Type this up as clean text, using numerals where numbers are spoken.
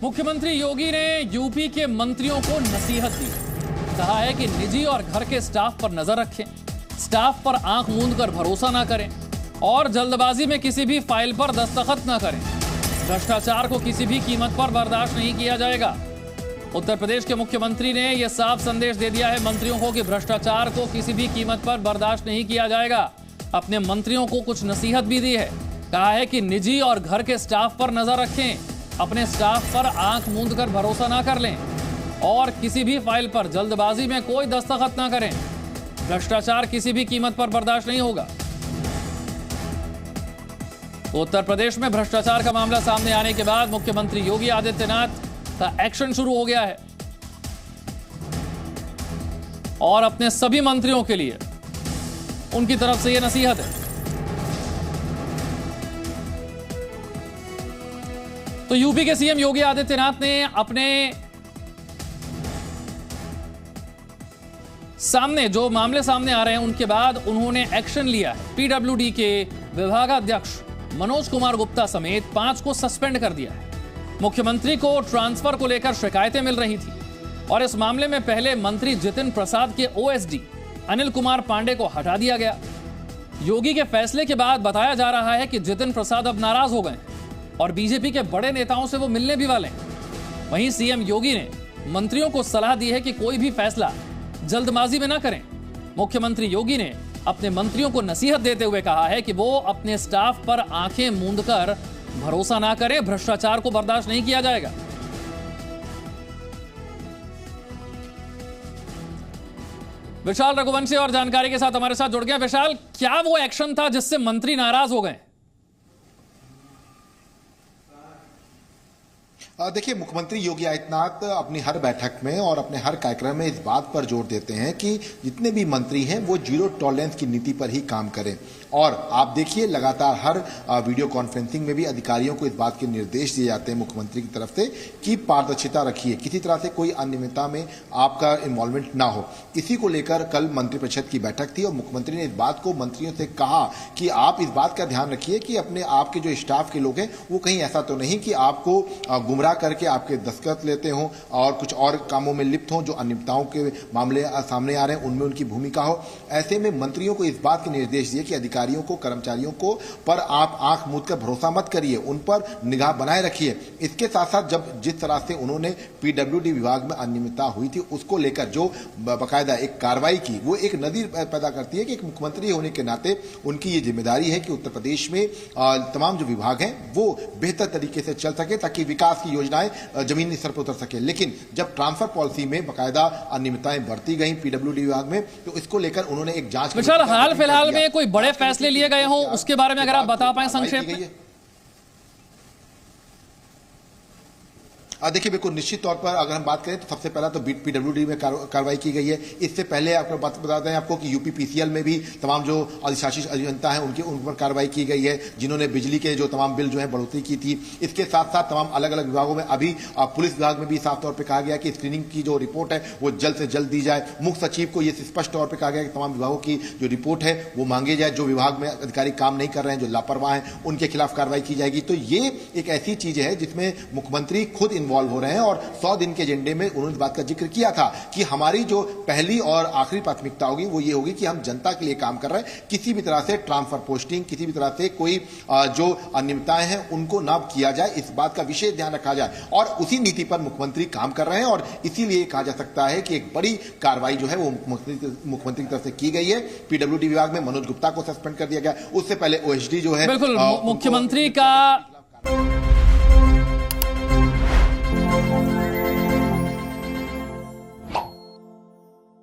मुख्यमंत्री योगी ने यूपी के मंत्रियों को नसीहत दी। कहा है कि निजी और घर के स्टाफ पर नजर रखें, स्टाफ पर आंख मूंद कर भरोसा ना करें और जल्दबाजी में किसी भी फाइल पर दस्तखत ना करें। भ्रष्टाचार को किसी भी कीमत पर बर्दाश्त नहीं किया जाएगा। उत्तर प्रदेश के मुख्यमंत्री ने यह साफ संदेश दे दिया है मंत्रियों को कि भ्रष्टाचार को किसी भी कीमत पर बर्दाश्त नहीं किया जाएगा। अपने मंत्रियों को कुछ नसीहत भी दी है। कहा है कि निजी और घर के स्टाफ पर नजर रखें, अपने स्टाफ पर आंख मूंद कर भरोसा ना कर लें और किसी भी फाइल पर जल्दबाजी में कोई दस्तखत ना करें। भ्रष्टाचार किसी भी कीमत पर बर्दाश्त नहीं होगा। तो उत्तर प्रदेश में भ्रष्टाचार का मामला सामने आने के बाद मुख्यमंत्री योगी आदित्यनाथ का एक्शन शुरू हो गया है और अपने सभी मंत्रियों के लिए उनकी तरफ से यह नसीहत है। तो यूपी के सीएम योगी आदित्यनाथ ने अपने सामने जो मामले सामने आ रहे हैं उनके बाद उन्होंने एक्शन लिया है। पीडब्ल्यूडी के विभागाध्यक्ष मनोज कुमार गुप्ता समेत 5 को सस्पेंड कर दिया है। मुख्यमंत्री को ट्रांसफर को लेकर शिकायतें मिल रही थी और इस मामले में पहले मंत्री जितिन प्रसाद के ओएसडी अनिल कुमार पांडे को हटा दिया गया। योगी के फैसले के बाद बताया जा रहा है कि जितिन प्रसाद अब नाराज हो गए और बीजेपी के बड़े नेताओं से वो मिलने भी वाले हैं। वहीं सीएम योगी ने मंत्रियों को सलाह दी है कि कोई भी फैसला जल्दबाजी में ना करें। मुख्यमंत्री योगी ने अपने मंत्रियों को नसीहत देते हुए कहा है कि वो अपने स्टाफ पर आंखें मूंदकर भरोसा ना करें। भ्रष्टाचार को बर्दाश्त नहीं किया जाएगा। विशाल रघुवंशी और जानकारी के साथ हमारे साथ जुड़ गए। विशाल, क्या वो एक्शन था जिससे मंत्री नाराज हो गए? देखिए, मुख्यमंत्री योगी आदित्यनाथ अपनी हर बैठक में और अपने हर कार्यक्रम में इस बात पर जोर देते हैं कि जितने भी मंत्री हैं वो जीरो टॉलरेंस की नीति पर ही काम करें। और आप देखिए, लगातार हर वीडियो कॉन्फ्रेंसिंग में भी अधिकारियों को इस बात के निर्देश दिए जाते हैं मुख्यमंत्री की तरफ से कि पारदर्शिता रखिए, किसी तरह से कोई अनियमितता में आपका इन्वॉल्वमेंट ना हो। इसी को लेकर कल मंत्रिपरिषद की बैठक थी और मुख्यमंत्री ने इस बात को मंत्रियों से कहा कि आप इस बात का ध्यान रखिए कि अपने आपके जो स्टाफ के लोग हैं वो कहीं ऐसा तो नहीं कि आपको गुमराह करके आपके दस्तखत लेते हों और कुछ और कामों में लिप्त हों, जो अनियमितताओं के मामले सामने आ रहे हैं उनमें उनकी भूमिका हो। ऐसे में मंत्रियों को इस बात के निर्देश दिए कि अधिकारियों को, कर्मचारियों को पर आप आंख मूंद कर भरोसा मत करिए, उन पर निगाह बनाए रखिए। इसके साथ साथ जब जिस तरह से उन्होंने पीडब्ल्यूडी विभाग में अनियमितता हुई थी उसको लेकर जो बाकायदा एक कार्रवाई की, वो एक नदी पैदा करती है कि एक मुख्यमंत्री होने के नाते उनकी ये जिम्मेदारी है कि उत्तर प्रदेश में तमाम जो विभाग हैं वो बेहतर तरीके से चल सके ताकि विकास की योजनाएं जमीनी स्तर पर उतर सके। लेकिन जब ट्रांसफर पॉलिसी में बाकायदा अनियमितताएं बढ़ती गई पीडब्ल्यूडी विभाग में, तो इसको लेकर उन्होंने एक जांच। विशाल, हाल फिलहाल में कोई बड़े फैसले लिए गए हों उसके बारे में अगर आप बता पाएं संक्षेप में। देखिए, बिल्कुल निश्चित तौर पर अगर हम बात करें तो सबसे पहला तो पीडब्ल्यूडी में कार्रवाई की गई है। इससे पहले आपको बताते हैं आपको कि यूपी पीसीएल में भी तमाम जो अधिशासी अभियंता हैं उन पर कार्रवाई की गई है, जिन्होंने बिजली के जो तमाम बिल जो है बढ़ोतरी की थी। इसके साथ साथ तमाम अलग अलग विभागों में अभी पुलिस विभाग में भी साफ तौर पर कहा गया कि स्क्रीनिंग की जो रिपोर्ट है वो जल्द से जल्द दी जाए। मुख्य सचिव को यह स्पष्ट तौर पर कहा गया कि तमाम विभागों की जो रिपोर्ट है वो मांगी जाए। जो विभाग में अधिकारी काम नहीं कर रहे हैं, जो लापरवाह हैं, उनके खिलाफ कार्रवाई की जाएगी। तो ये एक ऐसी चीज है जिसमें मुख्यमंत्री खुद इन्वॉल्व हो रहे हैं और 100 दिन के एजेंडे में उन्होंने इस बात का जिक्र किया था कि हमारी जो पहली और आखिरी प्राथमिकता होगी वो ये होगी कि हम जनता के लिए काम कर रहे हैं। किसी भी तरह से ट्रांसफर पोस्टिंग, किसी भी तरह से कोई जो अनियमितताएं हैं उनको ना किया जाए, इस बात का विशेष ध्यान रखा जाए। और उसी नीति पर मुख्यमंत्री काम कर रहे हैं और इसीलिए कहा जा सकता है कि एक बड़ी कार्रवाई जो है वो मुख्यमंत्री की तरफ से की गई है। पीडब्ल्यूडी विभाग में मनोज गुप्ता को सस्पेंड कर दिया गया, उससे पहले ओएसडी जो है बिल्कुल मुख्यमंत्री का